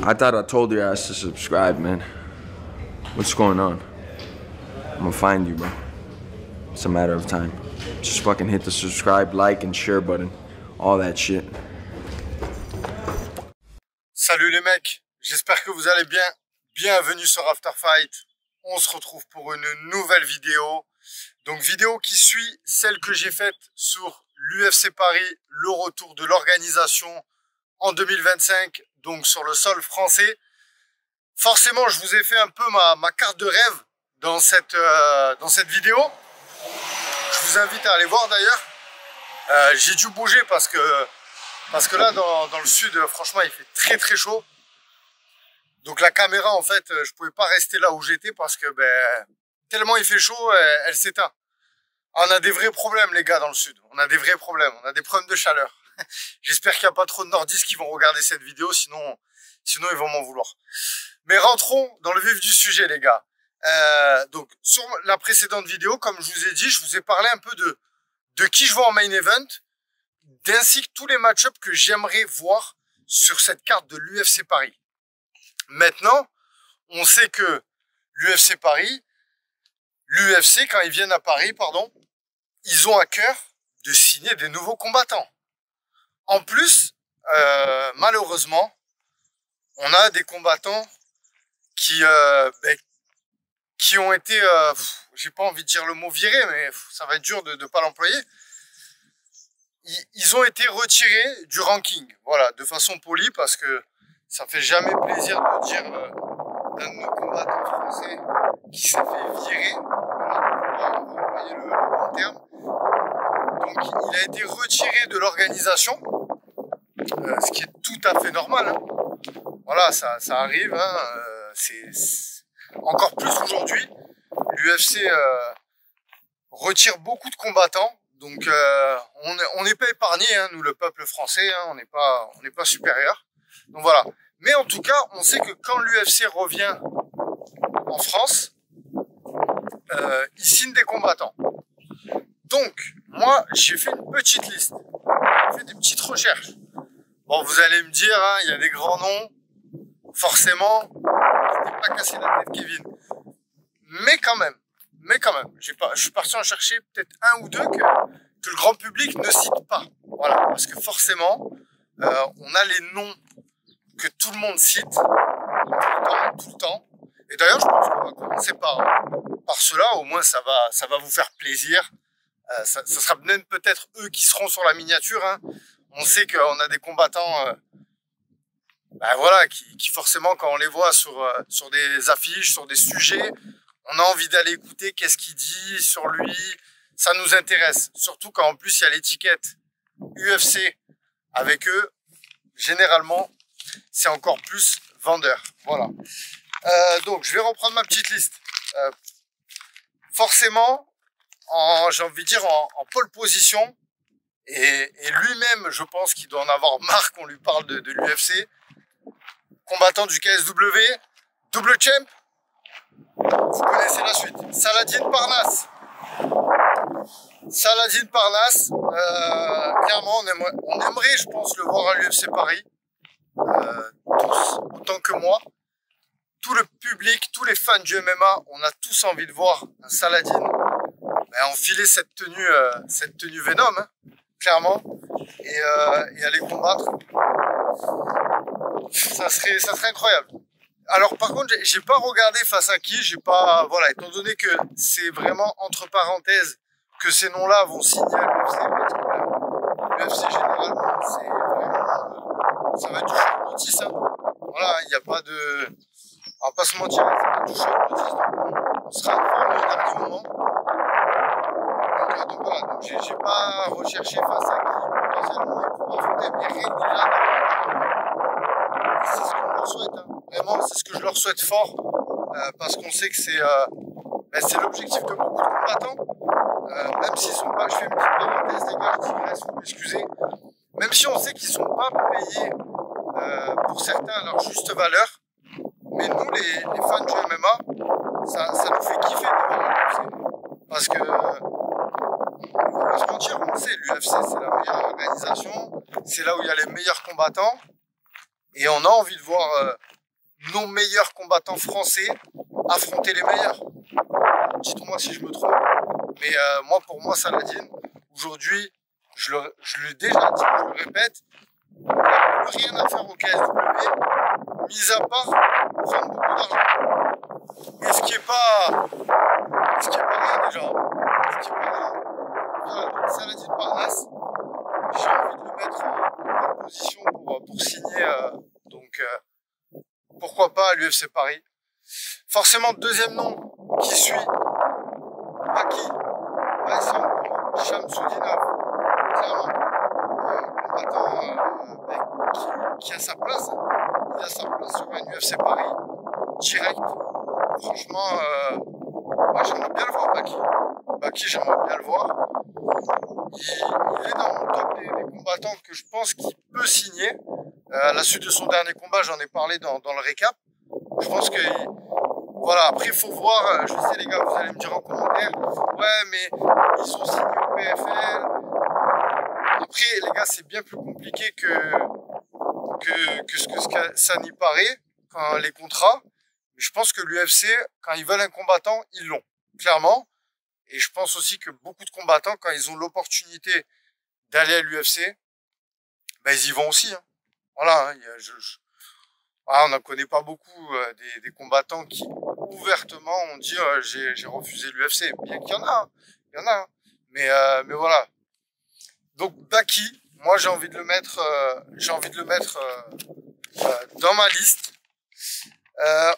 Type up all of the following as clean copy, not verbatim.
I thought I told your ass to subscribe, man. What's going on? I'm gonna find you, bro. It's a matter of time. Just fucking hit the subscribe, like, and share button. All that shit. Salut les mecs, j'espère que vous allez bien. Bienvenue sur After Fight. On se retrouve pour une nouvelle vidéo. Donc vidéo qui suit celle que j'ai faite sur l'UFC Paris, le retour de l'organisation en 2025, donc sur le sol français. Forcément, je vous ai fait un peu ma carte de rêve dans cette vidéo. Je vous invite à aller voir d'ailleurs. J'ai dû bouger parce que là, dans le sud, franchement, il fait très très chaud. Donc la caméra, en fait, je pouvais pas rester là où j'étais parce que tellement il fait chaud, elle s'éteint. On a des vrais problèmes, les gars, dans le sud. On a des vrais problèmes. On a des problèmes de chaleur. J'espère qu'il n'y a pas trop de nordistes qui vont regarder cette vidéo, sinon ils vont m'en vouloir. Mais rentrons dans le vif du sujet, les gars. Donc, sur la précédente vidéo, comme je vous ai dit, je vous ai parlé un peu de qui je vois en main event, ainsi que tous les match-ups que j'aimerais voir sur cette carte de l'UFC Paris. Maintenant, on sait que l'UFC Paris, l'UFC, quand ils viennent à Paris, pardon, ils ont à cœur de signer des nouveaux combattants. En plus, malheureusement, on a des combattants qui ont été, j'ai pas envie de dire le mot viré, mais ça va être dur de pas l'employer. Ils ont été retirés du ranking, voilà, de façon polie, parce que ça fait jamais plaisir de dire d'un de nos combattants français qui s'est fait virer, voilà, on va employer le bon terme. Donc il a été retiré de l'organisation, ce qui est tout à fait normal, hein. Voilà, ça arrive, hein, c'est encore plus aujourd'hui. L'UFC retire beaucoup de combattants, donc on n'est pas épargné, hein, nous le peuple français, hein, on n'est pas supérieur. Donc voilà. Mais en tout cas, on sait que quand l'UFC revient en France, il signe des combattants. Donc, moi, j'ai fait une petite liste. J'ai fait des petites recherches. Bon, vous allez me dire, hein, il y a des grands noms. Forcément, je t'ai pas cassé la tête, Kevin. Mais quand même, je suis parti en chercher peut-être un ou deux que le grand public ne cite pas. Voilà, parce que forcément, on a les noms que tout le monde cite, tout le temps. Et d'ailleurs, je pense qu'on va commencer par cela. Au moins, ça va vous faire plaisir. Ça sera même peut-être eux qui seront sur la miniature, hein. On sait qu'on a des combattants, voilà, qui forcément, quand on les voit sur des affiches, sur des sujets, on a envie d'aller écouter qu'est-ce qu'il dit sur lui. Ça nous intéresse. Surtout quand en plus il y a l'étiquette UFC avec eux. Généralement, c'est encore plus vendeur. Voilà. Donc, je vais reprendre ma petite liste. Forcément, j'ai envie de dire en pole position, et lui-même, je pense qu'il doit en avoir marre qu'on lui parle de l'UFC. Combattant du KSW, double champ. Vous connaissez la suite. Saladin Parnasse. Saladin Parnasse, clairement, on aimerait, je pense, le voir à l'UFC Paris. Tous, autant que moi. Tout le public, tous les fans du MMA, on a tous envie de voir un Saladin enfiler cette tenue Venom, hein, clairement, et aller combattre. Ça serait incroyable. Alors par contre, j'ai pas regardé face à qui, voilà, étant donné que c'est vraiment entre parenthèses que ces noms-là vont signer à l'UFC, parce que l'UFC généralement, c'est vraiment, ça va être du short notice, hein. Voilà, il n'y a pas de, on va pas se mentir, ça va être du short notice, donc on sera informé au dernier moment. Donc voilà, donc j'ai pas recherché face à qui potentiellement il pourra affronter, mais rien que déjà, c'est ce qu'on leur souhaite, hein. Vraiment, c'est ce que je leur souhaite fort, parce qu'on sait que c'est l'objectif de beaucoup de combattants, même s'ils sont pas, je fais une petite parenthèse les gars, je digresse, vous m'excusez, même si on sait qu'ils sont pas payés pour certains à leur juste valeur, mais nous les fans du MMA, ça nous fait kiffer de voir l'UFC, parce que on va pas se mentir, on le sait, l'UFC c'est la meilleure organisation, c'est là où il y a les meilleurs combattants. Et on a envie de voir nos meilleurs combattants français affronter les meilleurs. Dites-moi si je me trompe. Mais moi, pour moi, Saladin, aujourd'hui, je l'ai déjà dit, je le répète, il n'y a plus rien à faire au KSW, mis à part prendre beaucoup d'argent. Et ce qui est pas rien déjà. Ce qui est pas rien. Voilà, donc Saladin Parnasse, j'ai envie de le mettre en position pour signer. Donc pourquoi pas à l'UFC Paris. Forcément, deuxième nom qui suit Baki, Shamsudinov, clairement, combattant qui a sa place. Il a sa place sur un UFC Paris, direct. Franchement, moi j'aimerais bien le voir, Baki. Baki, j'aimerais bien le voir. Il est dans mon top des combattants que je pense qu'il peut signer. À la suite de son dernier combat, j'en ai parlé dans le récap. Je pense que voilà, après il faut voir, je sais les gars, vous allez me dire en commentaire, ouais mais ils sont signés au PFL. Après les gars, c'est bien plus compliqué que ce que ça n'y paraît, quand les contrats. Mais je pense que l'UFC, quand ils veulent un combattant, ils l'ont, clairement. Et je pense aussi que beaucoup de combattants, quand ils ont l'opportunité d'aller à l'UFC, ben ils y vont aussi. Hein. Voilà, hein, on n'en connaît pas beaucoup des combattants qui ouvertement ont dit j'ai refusé l'UFC. Bien qu'il y en a, hein. Il y en a. Hein. Mais voilà. Donc Baki, moi j'ai envie de le mettre, dans ma liste.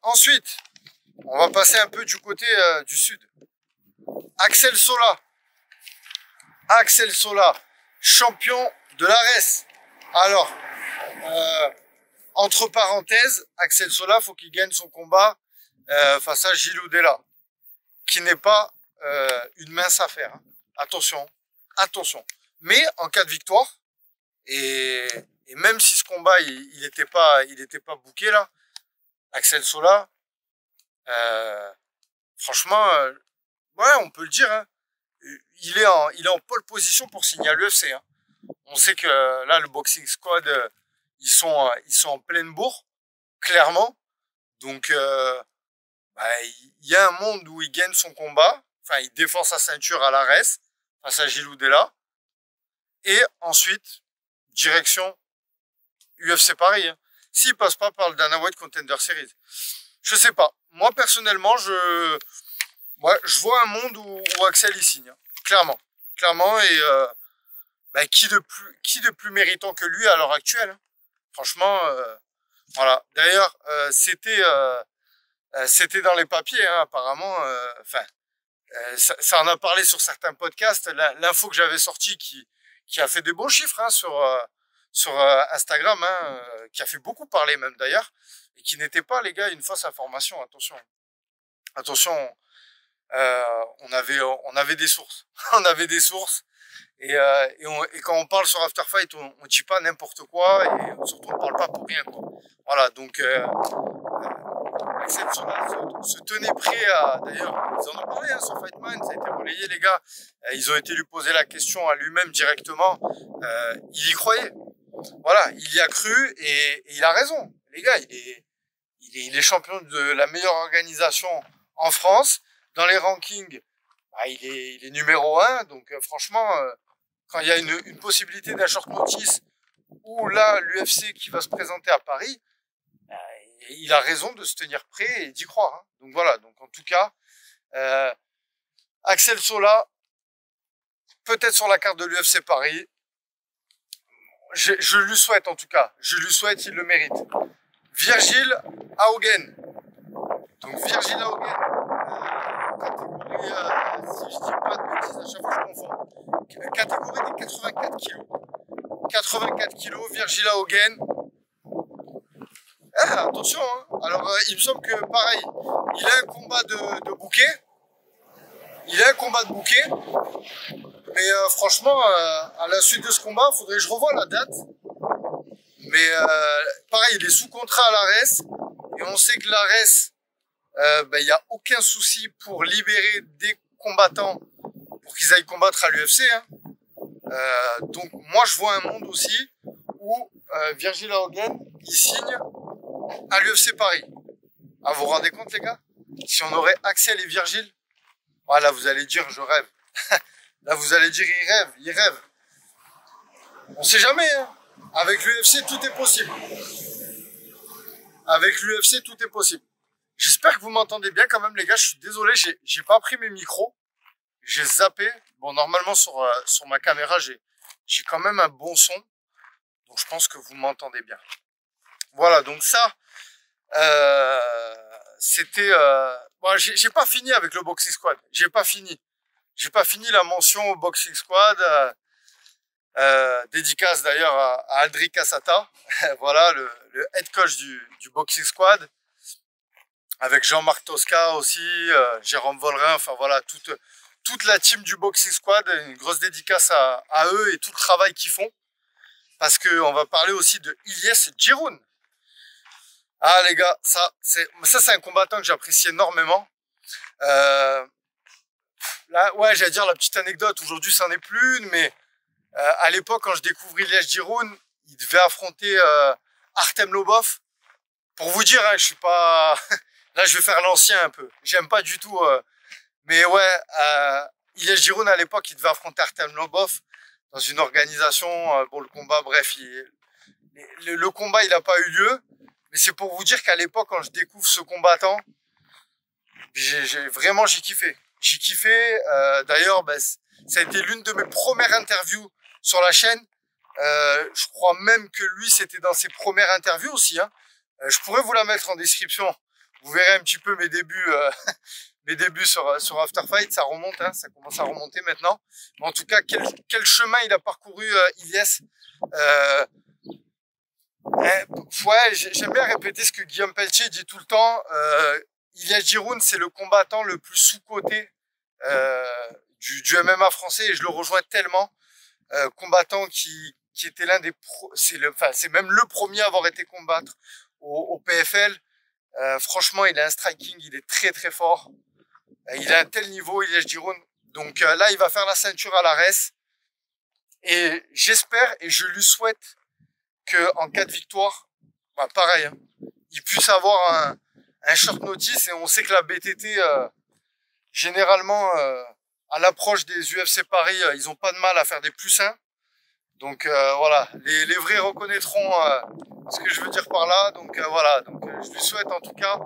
Ensuite, on va passer un peu du côté du sud. Axel Sola. Axel Sola, champion de l'ARES. Alors, entre parenthèses, Axel Sola, faut qu'il gagne son combat face à Gilles Oudella, qui n'est pas une mince affaire. Hein. Attention, attention. Mais en cas de victoire, et même si ce combat il était pas booké là, Axel Sola, franchement, ouais, on peut le dire. Hein, il est en pole position pour signer à l'UFC. Hein. On sait que là, le Boxing Squad, ils sont en pleine bourre, clairement. Donc, il y a un monde où il gagne son combat. Enfin, il défend sa ceinture à l'ARES face à Gilles Oudella. Et ensuite, direction UFC Paris. Hein. S'il passe pas par le Dana White Contender Series. Je sais pas. Moi, personnellement, je vois un monde où Axel y signe. Hein. Clairement. Clairement. Et qui de plus méritant que lui à l'heure actuelle. Hein. Franchement, voilà. D'ailleurs, c'était dans les papiers, hein, apparemment. Ça en a parlé sur certains podcasts. L'info que j'avais sortie qui a fait des bons chiffres hein, sur Instagram, hein, qui a fait beaucoup parler même d'ailleurs, et qui n'était pas, les gars, une fausse information. Attention. Attention. On avait des sources. On avait des sources. Et quand on parle sur After Fight, on dit pas n'importe quoi et surtout on parle pas pour rien quoi. Voilà, donc Axel Sola se tenait prêt à, d'ailleurs ils en ont parlé hein, sur Fightman, ça a été relayé les gars, ils ont été lui poser la question à lui-même directement, il y croyait, voilà, il y a cru et il a raison, les gars, il est champion de la meilleure organisation en France, dans les rankings, il est numéro 1, donc franchement, quand il y a une possibilité d'un short notice, ou là, l'UFC qui va se présenter à Paris, il a raison de se tenir prêt et d'y croire. Hein. Donc voilà, donc en tout cas, Axel Sola, peut-être sur la carte de l'UFC Paris, je lui souhaite en tout cas, je lui souhaite, il le mérite. Virgil Haugen. Donc Virgil Haugen, catégorie, si je dis pas de bêtises, à chaque fois je confonds, catégorie des 84 kilos. 84 kilos, Virgil Haugen. Ah, attention, hein. Alors il me semble que pareil, il a un combat de bouquet. Il a un combat de bouquet. Mais franchement, à la suite de ce combat, il faudrait que je revoie la date. Mais pareil, il est sous contrat à l'ARES. Et on sait que l'ARES, il n'y a aucun souci pour libérer des combattants pour qu'ils aillent combattre à l'UFC. Hein. Donc moi, je vois un monde aussi où Virgil Hogan, il signe à l'UFC Paris. Ah, vous vous rendez compte, les gars? Si on aurait Axel et Virgil, voilà, vous allez dire, je rêve. Là, vous allez dire, il rêve. On sait jamais, hein. Avec l'UFC, tout est possible. Avec l'UFC, tout est possible. J'espère que vous m'entendez bien quand même, les gars. Je suis désolé, j'ai pas pris mes micros. J'ai zappé. Bon, normalement, sur ma caméra, j'ai quand même un bon son. Donc, je pense que vous m'entendez bien. Voilà, donc ça, c'était... Bon, j'ai pas fini avec le Boxing Squad. J'ai pas fini la mention au Boxing Squad. Dédicace d'ailleurs à Aldric Cassata. Voilà, le head coach du Boxing Squad. Avec Jean-Marc Tosca aussi, Jérôme Vollerin, enfin voilà, toute la team du Boxing Squad. Une grosse dédicace à eux et tout le travail qu'ils font. Parce qu'on va parler aussi de Ilyes Giroun. Ah les gars, ça c'est un combattant que j'apprécie énormément. Là, ouais, j'allais dire la petite anecdote, aujourd'hui ça n'est plus une, mais à l'époque quand je découvris Ilyes Giroun, il devait affronter Artem Lobov. Pour vous dire, hein, je suis pas... Là je vais faire l'ancien un peu, j'aime pas du tout... Mais ouais, Ilyes Giroun à l'époque il devait affronter Artem Lobov dans une organisation, bon le combat, bref, le combat il n'a pas eu lieu. Mais c'est pour vous dire qu'à l'époque, quand je découvre ce combattant, j'ai kiffé. J'ai kiffé. D'ailleurs, ben, ça a été l'une de mes premières interviews sur la chaîne. Je crois même que lui, c'était dans ses premières interviews aussi. Hein. Je pourrais vous la mettre en description. Vous verrez un petit peu mes débuts, mes débuts sur After Fight. Ça remonte, hein, ça commence à remonter maintenant. Mais en tout cas, quel chemin il a parcouru, Ilyes. Ouais, j'aime bien répéter ce que Guillaume Pelletier dit tout le temps. Ilyes Giroun, c'est le combattant le plus sous-coté du MMA français et je le rejoins tellement. Combattant qui était l'un des c'est même le premier à avoir été combattre au PFL. Franchement, il a un striking, il est très très fort. Il a un tel niveau, Ilyes Giroun. Donc là, il va faire la ceinture à l'ARES. Et j'espère et je lui souhaite qu'en cas de victoire, bah pareil, hein, il puisse avoir un short notice. Et on sait que la BTT, généralement, à l'approche des UFC Paris, ils ont pas de mal à faire des +1. Donc voilà, les vrais reconnaîtront ce que je veux dire par là. Donc voilà, donc je lui souhaite en tout cas,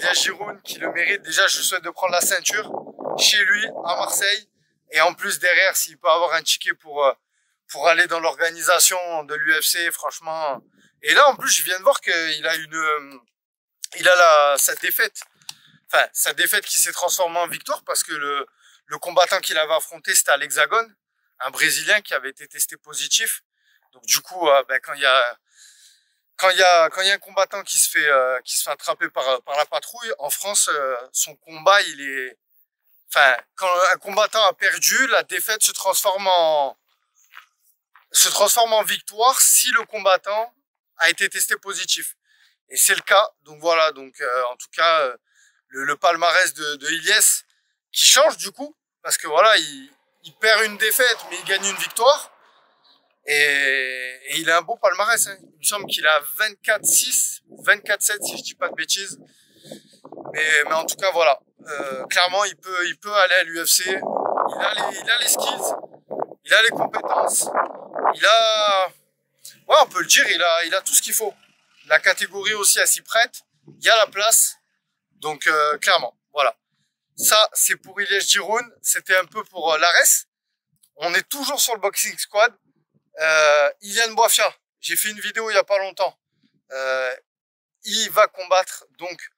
Ilyes Giroun qui le mérite. Déjà, je lui souhaite de prendre la ceinture chez lui, à Marseille. Et en plus, derrière, s'il peut avoir un ticket pour aller dans l'organisation de l'UFC, franchement. Et là, en plus, je viens de voir qu'il a sa défaite. Enfin, sa défaite qui s'est transformée en victoire parce que le combattant qu'il avait affronté, c'était à l'Hexagone, un Brésilien qui avait été testé positif. Donc, du coup, ben, quand il y a un combattant qui se fait attraper par la patrouille, en France, son combat, enfin, quand un combattant a perdu, la défaite se transforme en victoire si le combattant a été testé positif. Et c'est le cas. Donc voilà, donc en tout cas, le palmarès de Ilyes qui change du coup, parce que voilà, il perd une défaite, mais il gagne une victoire. Et il a un beau palmarès. Hein. Il me semble qu'il a 24-6, 24-7 si je dis pas de bêtises. Mais en tout cas, voilà. Clairement, il peut aller à l'UFC. Il a les skills. Il a les compétences. Ouais, on peut le dire, il a tout ce qu'il faut. La catégorie aussi, elle s'y prête. Il y a la place. Donc, clairement, voilà. Ça, c'est pour Ilyes Giroun. C'était un peu pour l'ARES. On est toujours sur le Boxing Squad. Ilian Boifia, j'ai fait une vidéo il y a pas longtemps. Il va combattre donc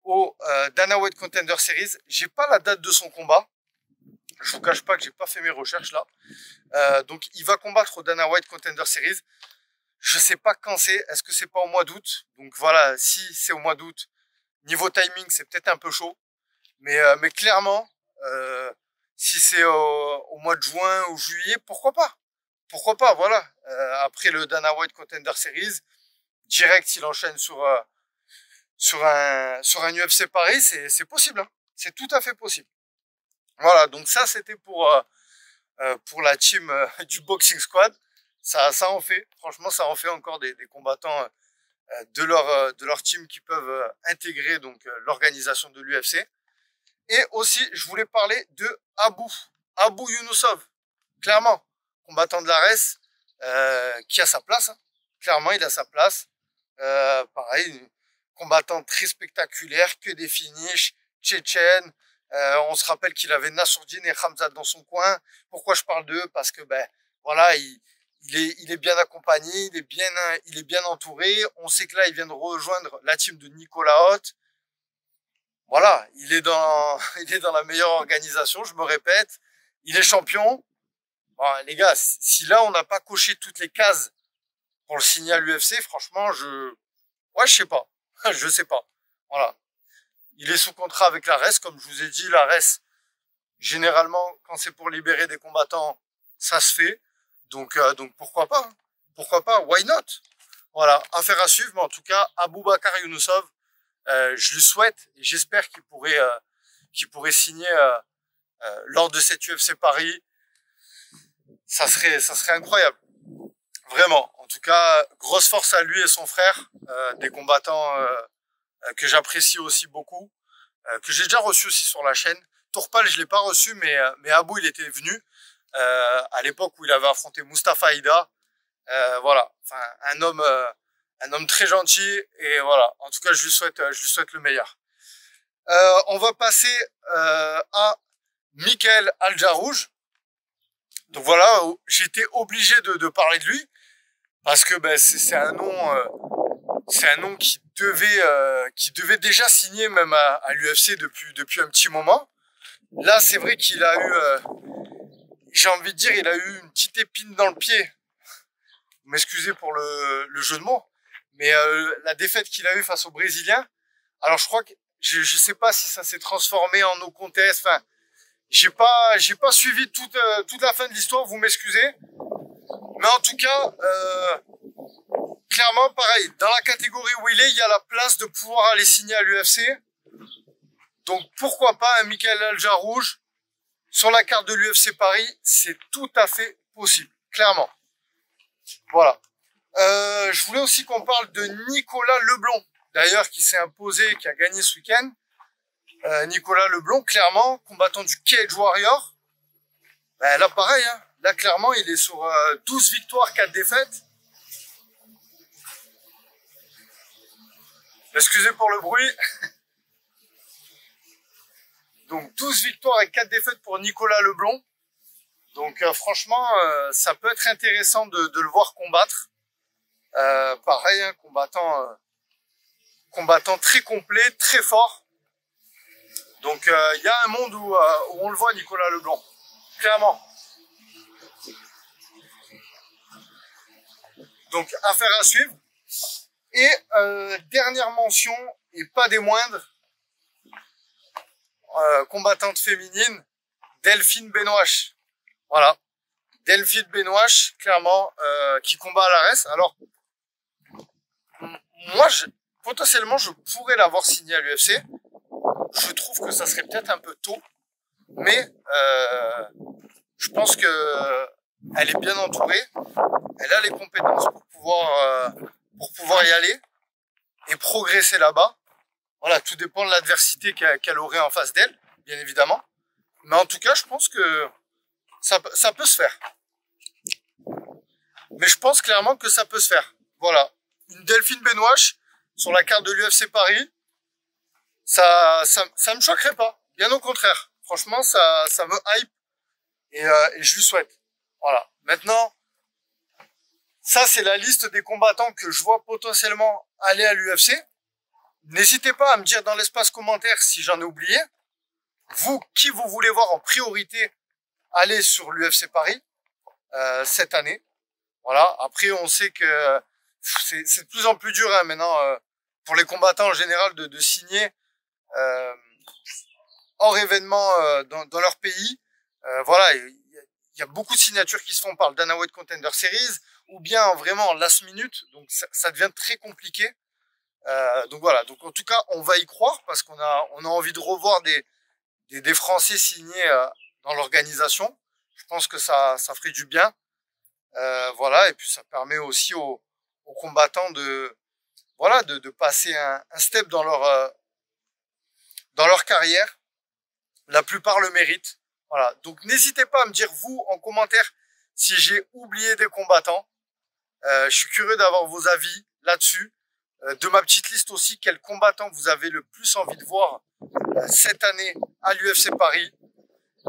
au Dana White Contender Series. J'ai pas la date de son combat. Je vous cache pas que j'ai pas fait mes recherches là. Donc il va combattre au Dana White Contender Series. Je sais pas quand c'est. Est-ce que c'est pas au mois d'août? Donc voilà, si c'est au mois d'août, niveau timing, c'est peut-être un peu chaud. Mais clairement, si c'est au mois de juin ou juillet, pourquoi pas? Pourquoi pas, voilà. Après le Dana White Contender Series, direct, il enchaîne sur un UFC Paris, c'est possible. Hein. C'est tout à fait possible. Voilà, donc ça, c'était pour la team du Boxing Squad. ça en fait. Franchement, ça en fait encore des combattants de leur team qui peuvent intégrer donc l'organisation de l'UFC. Et aussi, je voulais parler de Abou Younoussov. Clairement, combattant de l'ARES, qui a sa place. Hein. Clairement, il a sa place. Pareil, combattant très spectaculaire, que des finishes, tchétchène. On se rappelle qu'il avait Nassourdine et Khamzat dans son coin. Pourquoi je parle d'eux? Parce que ben voilà, il est bien accompagné, il est bien entouré. On sait que là, il vient de rejoindre la team de Nicolas Haute. Voilà, il est dans la meilleure organisation, je me répète. Il est champion. Bon, les gars, si là, on n'a pas coché toutes les cases pour le signer à l'UFC, franchement, je sais pas. Je sais pas. Voilà. Il est sous contrat avec l'ARES, comme je vous ai dit, l'ARES, généralement, quand c'est pour libérer des combattants, ça se fait. Donc pourquoi pas, hein. Pourquoi pas, why not? Voilà, affaire à suivre, mais en tout cas, Aboubakar Younoussov, je lui souhaite et j'espère qu'il pourrait signer lors de cette UFC Paris. Ça serait incroyable. Vraiment. En tout cas, grosse force à lui et son frère, des combattants que j'apprécie aussi beaucoup, que j'ai déjà reçu aussi sur la chaîne. Tourpal, je l'ai pas reçu, mais Abou, il était venu à l'époque où il avait affronté Mustafa Aida. Voilà, enfin un homme très gentil et voilà. En tout cas, je lui souhaite le meilleur. On va passer à Michael Aljarouj. Donc voilà, j'étais obligé de parler de lui parce que ben, c'est un nom qui devait déjà signer même à l'UFC depuis un petit moment. Là, c'est vrai qu'il a eu, j'ai envie de dire, il a eu une petite épine dans le pied. Vous m'excusez pour le jeu de mots, mais la défaite qu'il a eue face aux Brésiliens. Alors je crois que je sais pas si ça s'est transformé en no contest. Enfin, j'ai pas suivi toute la fin de l'histoire. Vous m'excusez, mais en tout cas, clairement, pareil, dans la catégorie où il y a la place de pouvoir aller signer à l'UFC. Donc pourquoi pas un Michael Aljarouj sur la carte de l'UFC Paris, c'est tout à fait possible, clairement. Voilà. Je voulais aussi qu'on parle de Nicolas Leblond, d'ailleurs, qui s'est imposé, qui a gagné ce week-end. Nicolas Leblond, clairement, combattant du Cage Warrior. Ben, là, pareil, hein. Là, clairement, il est sur 12 victoires, 4 défaites. Excusez pour le bruit. Donc 12 victoires et 4 défaites pour Nicolas Leblond. Donc franchement, ça peut être intéressant de le voir combattre. Pareil, hein, combattant très complet, très fort. Donc il y a un monde où on le voit, Nicolas Leblond, clairement. Donc affaire à suivre. Et dernière mention, et pas des moindres, combattante féminine, Delphine Benouache. Voilà, Delphine Benouache, clairement, qui combat à l'ARES. Alors, moi, potentiellement, je pourrais l'avoir signée à l'UFC. Je trouve que ça serait peut-être un peu tôt, mais je pense que elle est bien entourée. Elle a les compétences pour pouvoir y aller et progresser là-bas. Voilà, tout dépend de l'adversité qu'elle aurait en face d'elle, bien évidemment. Mais en tout cas, je pense que ça peut se faire. Mais je pense clairement que ça peut se faire. Voilà. Une Delphine Benouache sur la carte de l'UFC Paris, ça me choquerait pas. Bien au contraire. Franchement, ça me hype et je lui souhaite. Voilà. Maintenant, ça, c'est la liste des combattants que je vois potentiellement aller à l'UFC. N'hésitez pas à me dire dans l'espace commentaire si j'en ai oublié. Vous, qui vous voulez voir en priorité aller sur l'UFC Paris cette année. Voilà. Après, on sait que c'est de plus en plus dur hein, maintenant pour les combattants en général de signer hors événement dans leur pays. Voilà, il y a beaucoup de signatures qui se font par le Dana White Contender Series ou bien vraiment en last minute. Donc ça devient très compliqué. Donc voilà, donc en tout cas on va y croire parce qu'on a envie de revoir des Français signés dans l'organisation. Je pense que ça ferait du bien. Voilà, et puis ça permet aussi aux combattants de, voilà, de passer un step dans leur carrière. La plupart le méritent. Voilà. Donc n'hésitez pas à me dire vous en commentaire si j'ai oublié des combattants. Je suis curieux d'avoir vos avis là-dessus. De ma petite liste aussi, quels combattants vous avez le plus envie de voir cette année à l'UFC Paris.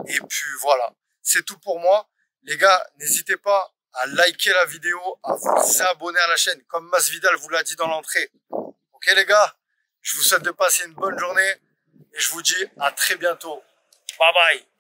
Et puis voilà, c'est tout pour moi. Les gars, n'hésitez pas à liker la vidéo, à vous abonner à la chaîne, comme Masvidal vous l'a dit dans l'entrée. Ok les gars, je vous souhaite de passer une bonne journée et je vous dis à très bientôt. Bye bye.